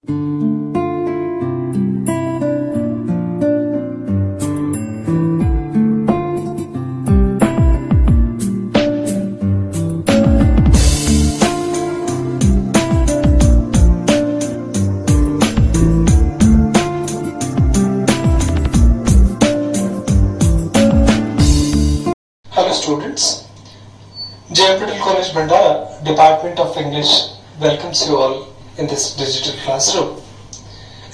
Hello students, JM Patel College Bhandara, Department of English welcomes you all in this digital classroom.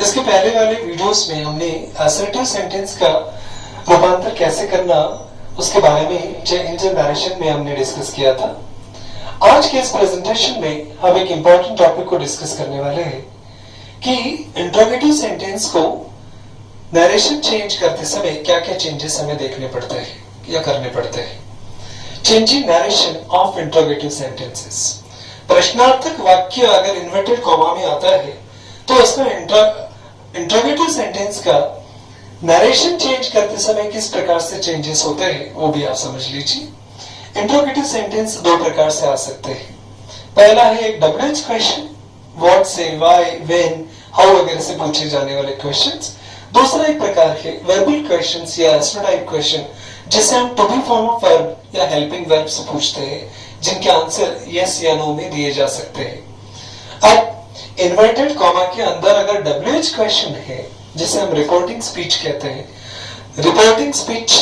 इसके पहले वाले videos में हमने assertive sentence का रूपांतर कैसे करना उसके बारे में इंजन नरेशन में हमने डिस्कस किया था। आज के इस प्रेजेंटेशन में हम एक इम्पोर्टेंट टॉपिक को डिस्कस करने वाले हैं कि इंट्रोगेटिव सेंटेंस को नरेशन चेंज करते समय क्या क्या चेंजेस हमें देखने पड़ते हैं या करने पड़ते हैं। Changing narration of interrogative sentences, प्रश्नार्थक वाक्य अगर इन्वर्टेड कॉमा में आता है तो उसका इंट्रोगेटिव सेंटेंस का नरेशन चेंज करते समय किस प्रकार से चेंजेस होते हैं वो भी आप समझ लीजिए। इंट्रोगेटिव सेंटेंस दो प्रकार से आ सकते हैं। पहला है एक WH क्वेश्चन, व्हाट से, व्हाई, व्हेन, हाउ वगैरह से पूछे जाने वाले क्वेश्चंस। दूसरा एक प्रकार है वर्बल क्वेश्चंस या एस्ट्रोटाइप क्वेश्चन जिसे हम to be form of verb या हेल्पिंग वर्ब से पूछते हैं, जिनके आंसर यस या नो में दिए जा सकते हैं। अब इन्वर्टेड कॉमा के अंदर अगर WH क्वेश्चन है जिसे हम रिपोर्टिंग स्पीच कहते हैं, रिपोर्टिंग स्पीच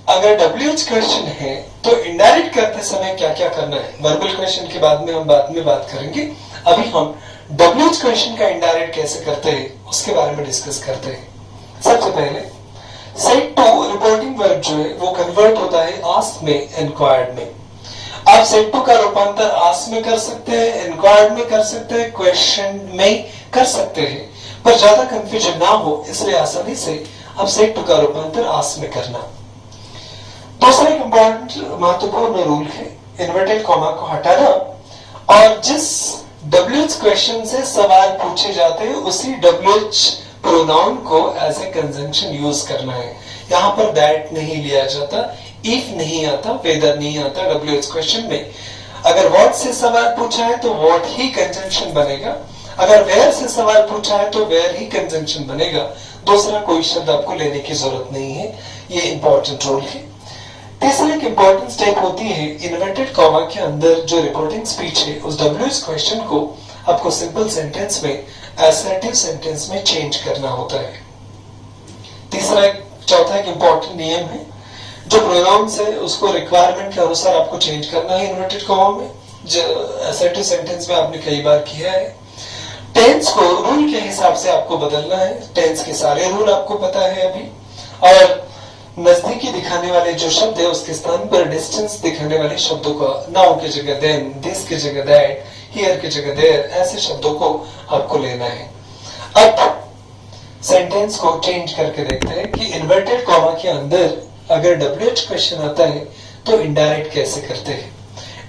अगर WH क्वेश्चन है तो इनडायरेक्ट करते समय क्या क्या करना है, वर्बल क्वेश्चन के बाद में हम बात करेंगे। अभी हम WH क्वेश्चन का इनडायरेक्ट कैसे करते हैं उसके बारे में डिस्कस करते हैं। सबसे पहले सेट टू रिपोर्टिंग वर्ब जो है वो कन्वर्ट होता है आस्क में, एनक्वायर्ड में। आप सेट टू का रूपांतर आस्क में कर सकते हैं, एनक्वायर्ड में कर सकते हैं, क्वेश्चन में कर सकते हैं, पर ज्यादा कंफ्यूजन ना हो इसलिए आसानी से आप सेट टू का रूपांतर आस्क में करना। दूसरा एक इंपॉर्टेंट महत्वपूर्ण रूल है इन्वर्टेड कॉमा को हटाना और जिस WH क्वेश्चन से सवाल पूछे जाते हैं उसी WH प्रोनाउन को एज ए कंजंक्शन यूज करना है। यहाँ पर दैट नहीं लिया जाता, इफ नहीं आता, वेदर नहीं आता WH क्वेश्चन में। अगर व्हाट से सवाल पूछा है तो व्हाट ही कंजंक्शन बनेगा, अगर वेयर से सवाल पूछा है तो वेयर ही कंजंक्शन बनेगा, दूसरा कोई शब्द आपको लेने की जरूरत नहीं है। ये इंपॉर्टेंट रूल है। तीसरी एक इंपॉर्टेंट स्टेप होती है इन्वर्टेड कॉमा के अंदर जो रिपोर्टिंग स्पीच है उस WH क्वेश्चन को आपको सिंपल सेंटेंस में असर्टिव सेंटेंस में चेंज करना होता है। चौथा एक इंपॉर्टेंट नियम है जो प्रोनाउंस है उसको रिक्वायरमेंट के अनुसार आपको चेंज करना है इन्वर्टेड कॉमा में, जो असर्टिव सेंटेंस में आपने कई बार किया है। टेंस को रूल के हिसाब से आपको बदलना है, टेंस के सारे रूल आपको पता है अभी। और नजदीकी दिखाने वाले जो शब्द है उसके स्थान पर डिस्टेंस दिखाने वाले शब्दों का नाउ की जगह देन, दिस की जगह दैट, हियर की जगह देयर, ऐसे शब्दों को आपको लेना है। अब सेंटेंस को चेंज करके देखते हैं कि इन्वर्टेड कॉमा के अंदर अगर WH क्वेश्चन आता है तो इनडायरेक्ट कैसे करते हैं।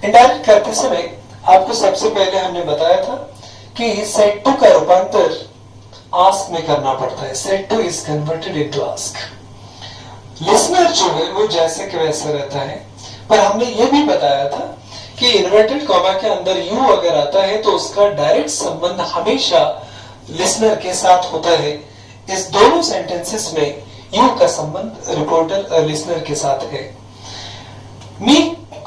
इनडायरेक्ट करते समय आपको सबसे पहले हमने बताया था कि सेट टू का रूपांतर आस्क में करना पड़ता है। Set two is converted into ask. Listener जो है वो जैसे कि वैसे रहता है, पर हमने ये भी बताया था कि इन्वर्टेड कॉमा के अंदर यू अगर आता है तो उसका डायरेक्ट संबंध हमेशा लिसनर के साथ होता है। इस दोनों सेंटेंसेस में यू का संबंध रिपोर्टर लिसनर के साथ है। मी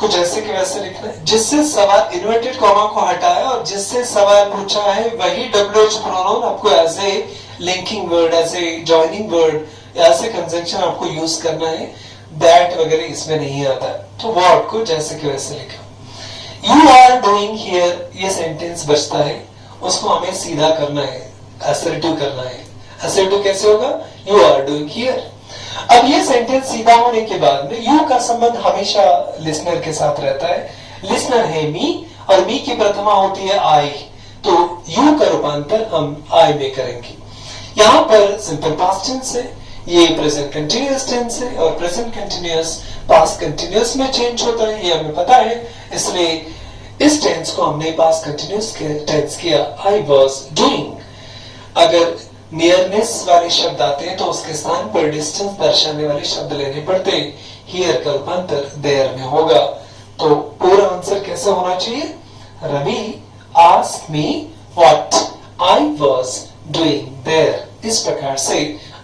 को जैसे कि वैसे लिखना है, जिससे सवाल इन्वर्टेड कॉमा को हटाया और जिससे सवाल पूछा है वही WH प्रोनाउन आपको as a linking word, as a joining word, ऐसे कंजंक्शन आपको यूज करना है। दैट वगैरह इसमें नहीं आता, तो व्हाट को जैसे कि वैसे लिखा। यू आर डूइंग हियर ये सेंटेंस बचता है, उसको हमें सीधा करना है, असर्टिव करना है। असर्टिव कैसे होगा? You are doing here. अब ये सेंटेंस सीधा होने के बाद में यू का संबंध हमेशा लिसनर के साथ रहता है। लिसनर है मी और मी की प्रथमा होती है आई, तो यू का रूपांतर हम आई में करेंगे। यहाँ पर सिंपल पास्ट टेंस है, ये प्रेजेंट कंटिन्यूअस टेंस है और प्रेजेंट कंटिन्यूअस पास्ट कंटिन्यूअस में चेंज होता है, ये हमें पता है। इसलिए इस टेंस को हमने पास्ट कंटिन्यूअस टेंस किया, आई वाज डूइंग। अगर नियरनेस वाले शब्द आते हैं तो उसके स्थान पर डिस्टेंस दर्शाने वाले शब्द लेने पड़ते। हियर का रूपांतर देयर में होगा। तो पूरा आंसर कैसे होना चाहिए? Ravi asked me what I was doing there. इस प्रकार से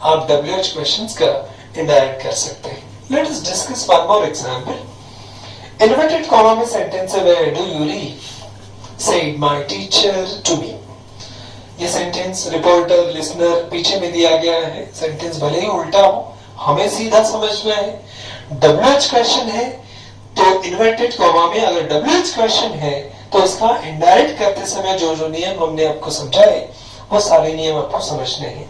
आप WH क्वेश्चंस का इंडायरेक्ट कर सकते हैं। Let us discuss one more example. Inverted comma में सेंटेंस है where do you live, said my teacher to me. ये सेंटेंस रिपोर्टर लिसनर पीछे में दिया गया है। सेंटेंस भले ही उल्टा हो, हमें सीधा समझना है। WH क्वेश्चन है तो इन्वर्टेड कॉमा में अगर WH क्वेश्चन है तो उसका इनडायरेक्ट करते समय जो जो नियम हमने आपको समझाए वो सारे नियम आपको समझने हैं।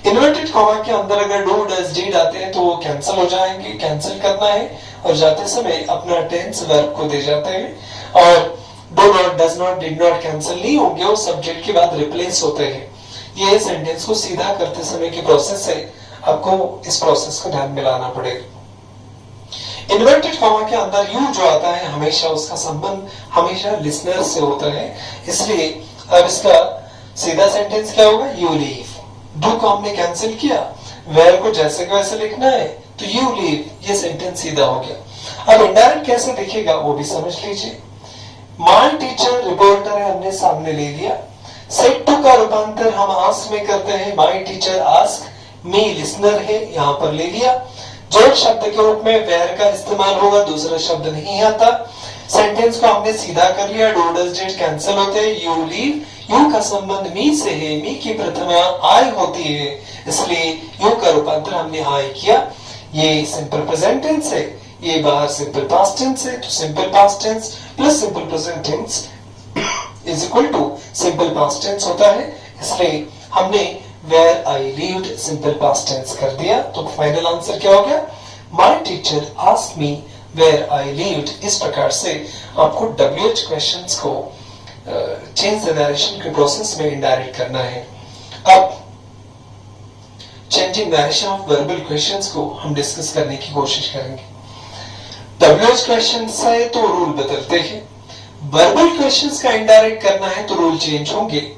इन्वर्टेड कॉमा के अंदर अगर डू डज डिड आते हैं तो वो कैंसिल हो जाएंगे, कैंसिल करना है और जाते समय अपना टेंस वर्ब को दे जाते हैं। और do not does not did not cancel नहीं होंगे, वो सब्जेक्ट के बाद रिप्लेस होते हैं। ये सेंटेंस को सीधा करते समय की प्रोसेस है, आपको इस प्रोसेस को ध्यान में लाना पड़ेगा। इन्वर्टेड कॉमा के अंदर यू जो आता है हमेशा उसका संबंध हमेशा लिसनर से होता है, इसलिए अब इसका सीधा सेंटेंस क्या होगा, यू लीव। डू को हमने कैंसिल किया, वेयर को जैसे को वैसे लिखना है तो यू लीव, ये सेंटेंस सीधा हो गया। अब इनडायरेक्ट कैसे दिखेगा वो भी समझ लीजिए। माय टीचर रिपोर्टर है, हमने सामने ले लिया। सेड टू का रूपांतर हम आस्क में करते हैं, my teacher ask, me listener है, यहां पर ले लिया। जोड़ शब्द के रूप में वेयर का इस्तेमाल होगा, दूसरा शब्द नहीं आता। सेंटेंस को हमने सीधा कर लिया, डू डज डिड कैंसिल होते हैं, यू लीव, यू का संबंध मी से है, मी की प्रथमा आई होती है, इसलिए यू का रूपांतर हमने आई किया। ये सिंपल प्रेजेंट टेंस है, ये बाहर सिंपल पास्ट टेंस है, तो simple past tense plus simple present tense is equal to simple past tense होता है, इसलिए हमने where I lived simple past tense कर दिया। तो फाइनल आंसर क्या हो गया, my teacher asked me where I lived। इस प्रकार से आपको WH क्वेश्चंस को चेंज द नरेशन के प्रोसेस में इनडायरेक्ट करना है। अब changing narration of verbal questions को हम डिस्कस करने की कोशिश करेंगे। WH क्वेश्चंस है तो रूल बदलते हैं, वर्बल क्वेश्चंस का इनडायरेक्ट करना है तो रूल चेंज होंगे।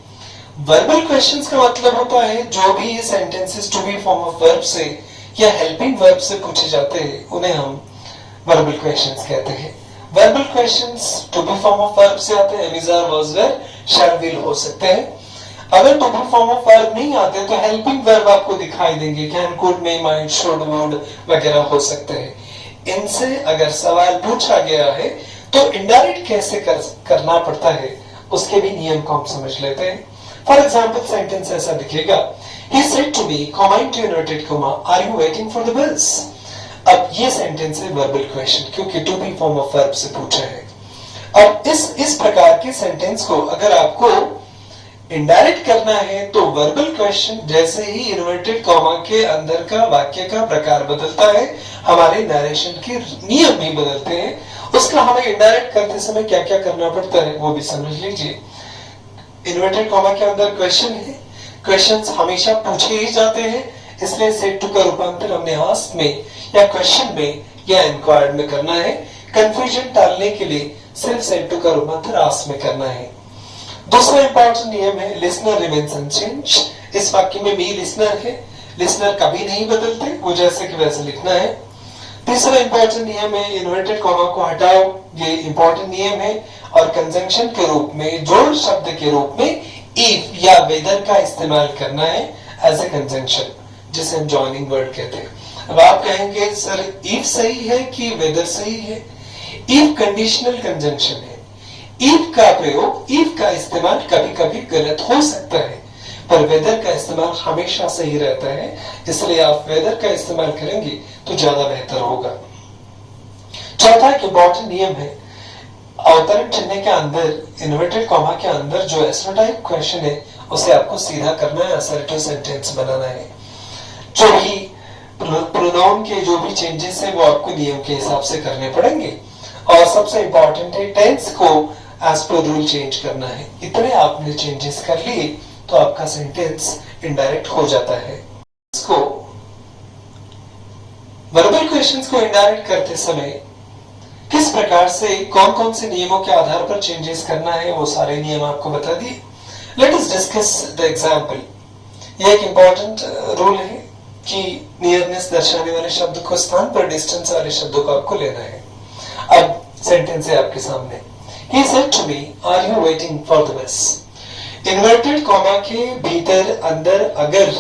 वर्बल क्वेश्चंस का मतलब होता है जो भी sentences to be form of verb से या हेल्पिंग वर्ब से पूछे जाते हैं उन्हें हम वर्बल क्वेश्चंस कहते हैं। Verbal questions to be form of verb से आते हैं, is are was were shall will हो सकते हैं। अगर to be form of verb नहीं आते तो हेल्पिंग वर्ब आपको दिखाई देंगे, can could may might should would वगैरह हो सकते हैं। इनसे अगर सवाल पूछा गया है तो इनडायरेक्ट कैसे करना पड़ता है उसके भी नियम को हम समझ लेते हैं। फॉर एग्जाम्पल सेंटेंस ऐसा दिखेगा, he said to me, comma into inverted comma, are you waiting for the bus? अब ये सेंटेंस है वर्बल क्वेश्चन, क्योंकि to be form of verb से पूछा है। अब इस प्रकार के सेंटेंस को अगर आपको इनडायरेक्ट करना है तो वर्बल क्वेश्चन जैसे ही इन्वर्टेड कॉमा के अंदर का वाक्य का प्रकार बदलता है, हमारे नरेशन के नियम भी बदलते हैं। उसका हमें इनडायरेक्ट करते समय क्या क्या करना पड़ता है वो भी समझ लीजिए। इन्वर्टेड कॉमा के अंदर क्वेश्चन है, क्वेश्चंस हमेशा पूछे ही जाते हैं, इसलिए सेड टू का रूपांतर हमने आस्क में या क्वेश्चन में या इंक्वायर्ड में करना है। कंफ्यूजन टालने के लिए सिर्फ सेड टू का रूपांतर आस्क में करना है। दूसरा इंपॉर्टेंट नियम है लिसनर रिमेन्स अनचेंज्ड। इस वाक्य में मी लिसनर है, लिसनर कभी नहीं बदलते, वो जैसे कि वैसे लिखना है। तीसरा इंपॉर्टेंट नियम है इन्वर्टेड कॉमा को हटाओ, ये इंपॉर्टेंट नियम है। और कंजंक्शन के रूप में, जोड़ शब्द के रूप में इफ या वेदर का इस्तेमाल करना है एज ए कंजंक्शन, जिसे हम जॉइनिंग वर्ड कहते हैं। अब आप कहेंगे सर इफ सही है कि वेदर सही है? इफ कंडीशनल कंजंक्शन है, इफ का प्रयोग, इफ का इस्तेमाल कभी कभी गलत हो सकता है, पर वेदर का इस्तेमाल हमेशा सही रहता है, इसलिए आप वेदर का इस्तेमाल करेंगे तो ज्यादा बेहतर होगा। चौथा एक इंपॉर्टेंट नियम है, अवतरण चिन्ह के अंदर इन्वर्टेड कॉमा के अंदर जो एस्ट्रोटाइप क्वेश्चन है उसे आपको सीधा करना है, असर्टिव सेंटेंस बनाना है। जो भी प्रोनाउन के जो भी चेंजेस है वो आपको नियम के हिसाब से करने पड़ेंगे। और सबसे इंपॉर्टेंट है टेंस को एज पर रूल चेंज करना है। इतने आपने चेंजेस कर लिए तो आपका सेंटेंस इनडायरेक्ट हो जाता है। इसको वर्बल क्वेश्चंस को इनडायरेक्ट करते समय किस प्रकार से कौन कौन से नियमों के आधार पर चेंजेस करना है वो सारे नियम आपको बता दिए। Late us discuss the example. यह एक इंपॉर्टेंट रूल है कि नियरनेस दर्शाने वाले शब्द को स्थान पर डिस्टेंस वाले शब्दों को आपको लेना है। अब सेंटेंस है आपके सामने, he said to me, are you waiting for the bus? Inverted comma के भीतर अंदर अगर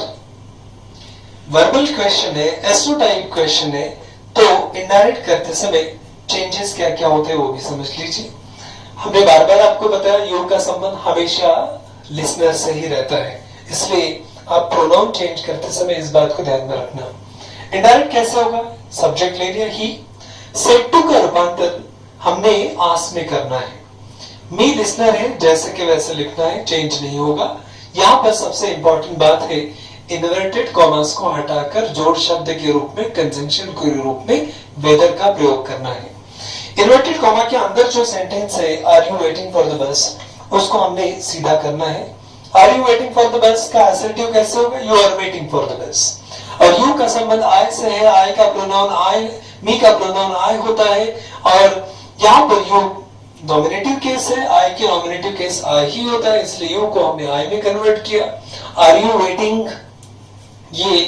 वर्बल क्वेश्चन है, एसओ टाइप क्वेश्चन है, तो इनडायरेक्ट करते समय चेंजेस क्या क्या होते हैं वो भी समझ लीजिए। हमने बार बार आपको बताया यू का संबंध हमेशा लिसनर से ही रहता है, इसलिए आप प्रोनाउन चेंज करते समय इस बात को ध्यान में रखना। इनडायरेक्ट कैसे होगा? सब्जेक्ट ले लिया ही, सेड टू का रूपांतर हमने आस में करना है। मी लिसनर है जैसे कि वैसे लिखना है, चेंज नहीं होगा। यहां पर सबसे इंपॉर्टेंट बात है इन्वर्टेड कॉमास को हटाकर जोड़ शब्द के रूप में, कंजंक्शन के रूप में वेदर का प्रयोग करना है। इन्वर्टेड कॉमा के अंदर जो सेंटेंस है are you waiting for the bus, उसको हमने सीधा करना है। Are you waiting for the bus का असर्टिव कैसे होगा? You are waiting for the bus. और यू का संबंध आई से है, आई का प्रोनाउन आई, मी का प्रोनाउन आई होता है, और यहां पर यू नॉमिनेटिव केस है, आई के नॉमिनेटिव केस आई ही होता है, इसलिए यू को हमने आई में कन्वर्ट किया। आर यू वेटिंग ये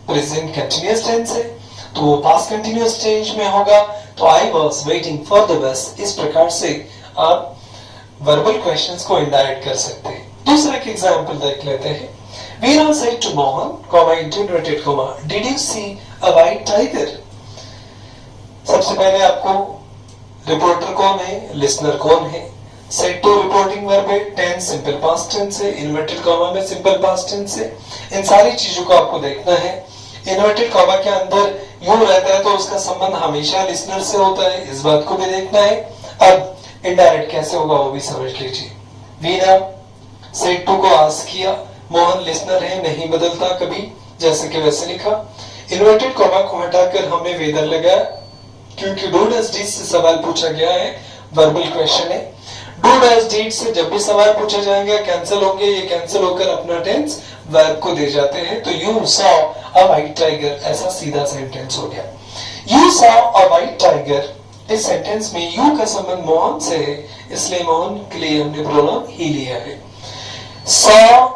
प्रेजेंट कंटिन्यूअस टेंस है, तो वो पास्ट कंटिन्यूअस टेंस में होगा, तो I was waiting for the बस। इस प्रकार से आप वर्बल क्वेश्चंस को इनडायरेक्ट कर सकते हैं। दूसरा एक एग्जांपल देख लेते हैं। Veera said to Mohan, comma interpreted comma, did you see a white tiger? सबसे पहले आपको रिपोर्टर कौन है, लिसनर कौन है, सेड टू रिपोर्टिंग वर्ब है, टेंस सिंपल पास्ट टेंस है, इन्वर्टेड कॉमा में सिंपल पास्ट टेंस है। इन सारी चीजों को आपको देखना है। इन्वर्टेड कॉमा के अंदर यू रहता है तो उसका संबंध हमेशा लिसनर से होता है, इस बात को भी देखना है। अब इनडायरेक्ट कैसे होगा वो भी समझ लीजिए। वीना सेड टू को आस्क किया, मोहन लिसनर है, नहीं बदलता कभी, जैसे कि वैसे लिखा। इन्वर्टेड कॉमा को हटाकर हमने वेदर लगाया, क्योंकि डू डज डीड से सवाल पूछा गया है, वर्बल क्वेश्चन है। डू डज डीड से जब भी सवाल पूछा जाएगा कैंसिल होंगे, ये कैंसिल होकर अपना टेंस वर्ब को दे जाते हैं। तो you saw a white tiger, ऐसा सीधा सेंटेंस हो गया। You saw a white tiger, इस सेंटेंस में यू का संबंध मोहन से है, इसलिए मोहन के लिए हमने प्रोनाउन ही लिया है। सॉ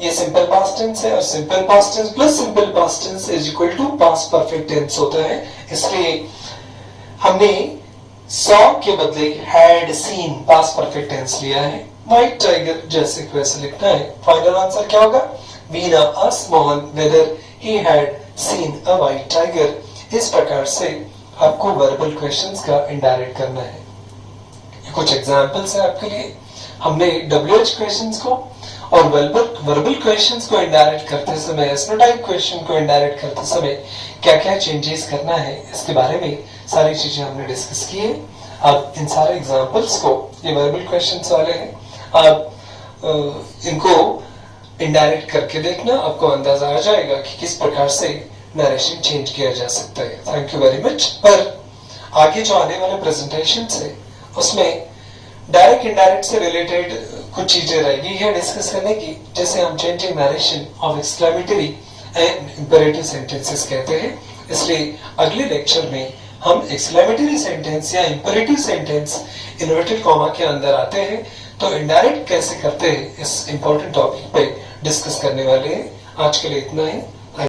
ये सिंपल पास्ट टेंस है, और simple past tense plus simple past tense is equal to past perfect tense होता है, इसलिए हमने सॉ के बदले had seen past perfect tense लिया है। व्हाइट टाइगर जैसे कि वैसे लिखना है। फाइनल आंसर क्या होगा? Veena asked Mohan weather he had seen a white tiger. इस प्रकार से आपको वर्बल क्वेश्चंस का इनडायरेक्ट करना है। ये कुछ एग्जांपल्स है आपके लिए। हमने WH क्वेश्चंस को और वर्बल क्वेश्चंस को इनडायरेक्ट करते समय, एसनो टाइप क्वेश्चन को इनडायरेक्ट करते समय क्या क्या चेंजेस करना है, इसके बारे में सारी चीजें हमने डिस्कस की है। आप इन सारे एग्जांपल्स को, ये वर्बल क्वेश्चंस वाले हैं, आप इनको इनडायरेक्ट करके देखना, आपको अंदाजा आ जाएगा कि किस प्रकार से नरेशन चेंज किया जा सकता है। Thank you very much. पर आगे जो आने वाले प्रेजेंटेशन है उसमें डायरेक्ट इनडायरेक्ट से रिलेटेड कुछ चीजें रहेगी है डिस्कस करने की, जैसे हम changing narration of exclamatory and imperative sentences कहते हैं। इसलिए अगले लेक्चर में हम एक्सक्लेमेटरी सेंटेंस या इंपेरेटिव सेंटेंस इन्वर्टेड कॉमा के अंदर आते हैं, तो इनडायरेक्ट कैसे करते हैं इस इंपॉर्टेंट टॉपिक पे डिस्कस करने वाले हैं। आज के लिए इतना ही।